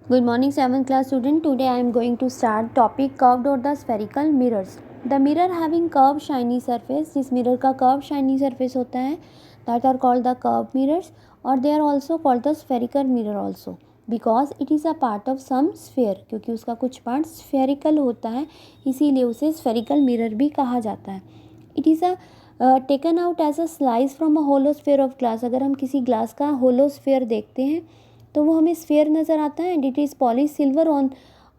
Good morning, 7th class student. Today I am going to start topic curved or the spherical mirrors. The mirror having curved shiny surface, जिस mirror का curved shiny surface होता है, that are called the curved mirrors, or they are also called the spherical mirror also, because it is a part of some sphere. क्योंकि उसका कुछ part spherical होता है, इसीलिए उसे spherical mirror भी कहा जाता है. It is a taken out as a slice from a hollow sphere of glass. अगर हम किसी ग्लास का hollow sphere देखते हैं तो वो हमें स्फेयर नज़र आता है and it is polish silver on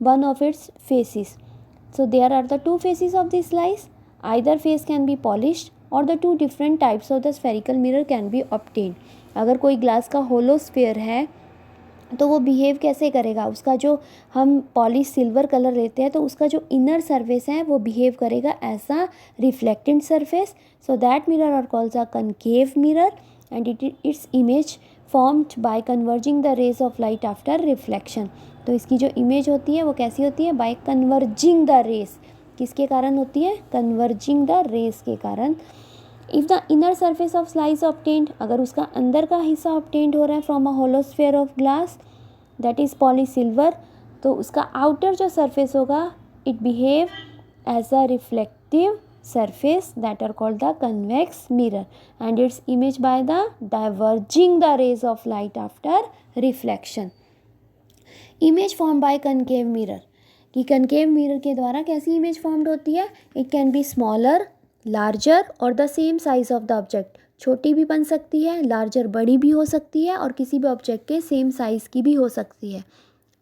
one of its faces. So there are the two faces of this slice. Either face can be polished और the two different types of the spherical mirror can be obtained. अगर कोई glass का होलो sphere है तो वो behave कैसे करेगा, उसका जो हम पॉलिश सिल्वर कलर लेते हैं तो उसका जो इनर सरफेस है वो बिहेव करेगा as a reflected surface. So that mirror are called a concave mirror and its image formed by converging the rays of light after reflection. तो इसकी जो इमेज होती है वो कैसी होती है, बाय कन्वर्जिंग द रेज. किसके कारण होती है, कन्वर्जिंग द रेज के कारण. If the inner surface of slice obtained, अगर उसका अंदर का हिस्सा ऑब्टेन्ड हो रहा है from a hollow sphere of glass that is poly silver, तो उसका आउटर जो सरफेस होगा it behave as a reflective surface that are called the convex mirror and its image by the diverging the rays of light after reflection. Image formed by concave mirror, कि concave mirror के द्वारा कैसी image formed होती है, it can be smaller, larger और the same size of the object. छोटी भी बन सकती है, larger बड़ी भी हो सकती है और किसी भी ऑब्जेक्ट के सेम साइज़ की भी हो सकती है.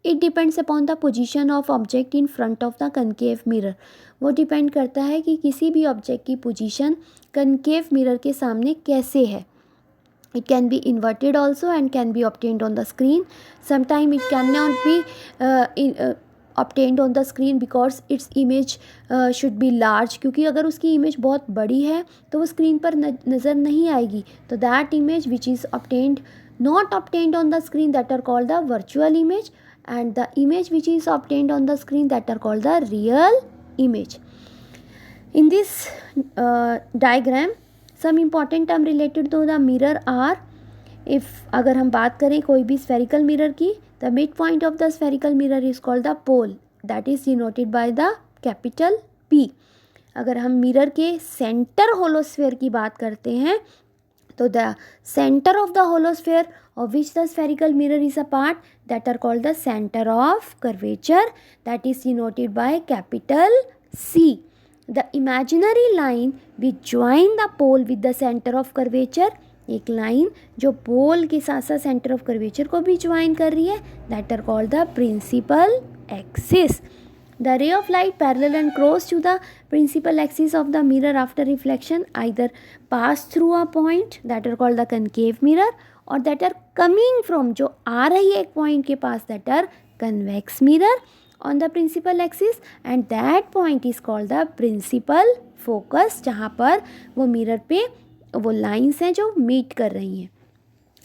It depends upon the position of object in front of the concave mirror. वो डिपेंड करता है कि किसी भी ऑब्जेक्ट की पोजीशन कनकेव मिरर के सामने कैसे है. It can be inverted also and can be obtained on the screen. Sometime it cannot be obtained on the screen because its image should be large. क्योंकि अगर उसकी इमेज बहुत बड़ी है तो वो स्क्रीन पर नज़र नहीं आएगी. तो that image which is not obtained on the screen that are called the virtual image, and the image which is obtained on the screen that are called the real image. In this diagram some important term related to the mirror are, if अगर हम बात करें कोई भी spherical mirror की, the midpoint of the spherical mirror is called the pole that is denoted by the capital P. अगर हम mirror के सेंटर होलोस्फेयर की बात करते हैं तो the centre of the hollow sphere of which the spherical mirror is a part that are called the center of curvature that is denoted by capital C. The imaginary line which join the pole with the center of curvature, एक line जो पोल के साथ साथ centre of curvature को भी join कर रही है, that are called the principal axis. The ray of light parallel and cross to the principal axis of the mirror after reflection either pass through a point that are called the concave mirror or that are coming from, जो आ रही है एक point के पास, that are convex mirror on the principal axis and that point is called the principal focus, जहाँ पर वो mirror पे वो लाइन्स हैं जो मीट कर रही हैं.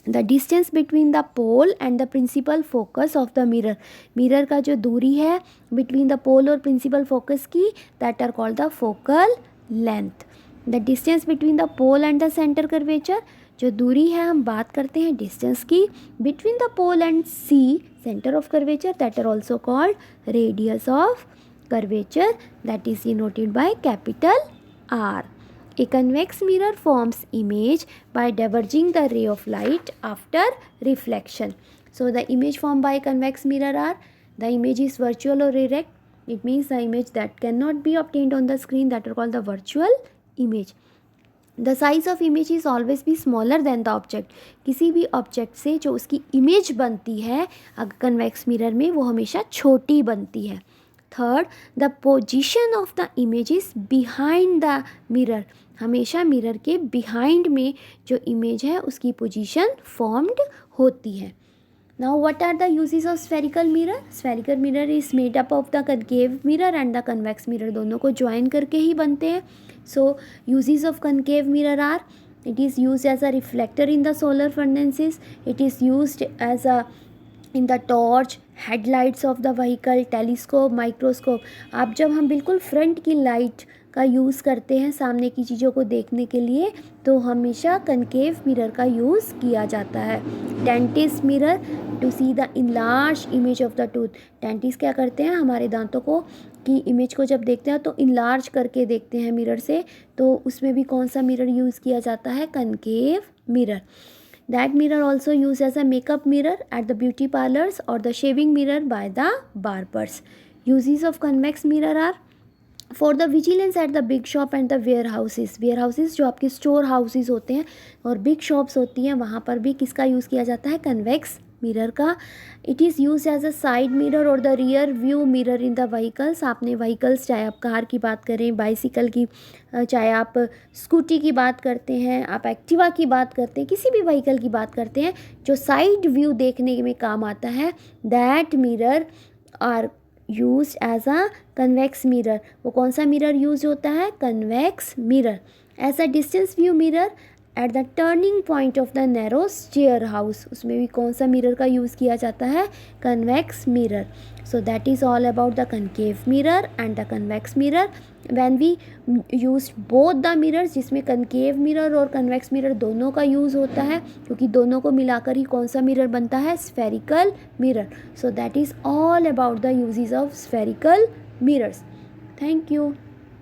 The distance between the pole and the principal focus of the mirror, mirror का जो दूरी है बिटवीन द पोल और प्रिंसिपल फोकस की, that are called the focal length. The distance between the pole and the centre curvature, जो दूरी है हम बात करते हैं डिस्टेंस की between the pole and C centre of curvature, that are also called radius of curvature that is denoted by capital R. A convex mirror forms image by diverging the ray of light after reflection. So the image formed by convex mirror are, the image is virtual or erect. It means the image that cannot be obtained on the screen, that are called the virtual image. The size of image is always be smaller than the object. किसी भी object से जो उसकी image बनती है अगर convex mirror में वो हमेशा छोटी बनती है. Third, the position of the image is behind the mirror. हमेशा मिरर के बिहाइंड में जो इमेज है उसकी पोजीशन फॉर्म्ड होती है. Now what are the uses of spherical mirror. Spherical mirror is made up of the concave mirror and the convex mirror, दोनों को ज्वाइन करके ही बनते हैं. So uses of concave mirror are, it is use as a reflector in the solar furnaces, it is use as a in the torch, headlights of the vehicle, telescope, microscope. आप जब हम बिल्कुल front की light का use करते हैं सामने की चीज़ों को देखने के लिए, तो हमेशा कनकेव मिरर का यूज़ किया जाता है। Dentist mirror to see the enlarge image of the tooth. Dentist क्या करते हैं, हमारे दांतों को की इमेज को जब देखते हैं तो इनलार्ज करके देखते हैं मिरर से, तो उसमें भी कौन सा मिरर यूज़ किया जाता है, concave mirror. That mirror also used as a makeup mirror at the beauty parlors or the shaving mirror by the barbers. Uses of convex mirror are for the vigilance at the big shop and the warehouses. warehouses जो आपके store houses होते हैं और big shops होती हैं, वहाँ पर भी किसका यूज़ किया जाता है, कन्वेक्स मिरर का। It is use as a side mirror और the rear view mirror in the vehicles. आपने व्हीकल्स, चाहे आप कार की बात करें, बाइसिकल की, चाहे आप स्कूटी की बात करते हैं, आप एक्टिवा की बात करते हैं, किसी भी व्हीकल की बात करते हैं जो साइड व्यू देखने में काम आता है, that mirror are use as a convex mirror. वो कौन सा मिरर यूज होता है, convex mirror. As a distance view mirror at the turning point of the narrow stair house, उसमें भी कौन सा मिरर का यूज़ किया जाता है, convex mirror. So that is all about the concave mirror and the convex mirror. When we use both the mirrors, जिसमें concave mirror और कन्वेक्स मिरर दोनों का यूज़ होता है, क्योंकि दोनों को मिलाकर ही कौन सा मिरर बनता है, spherical mirror. So that is all about the uses of spherical mirrors. Thank you.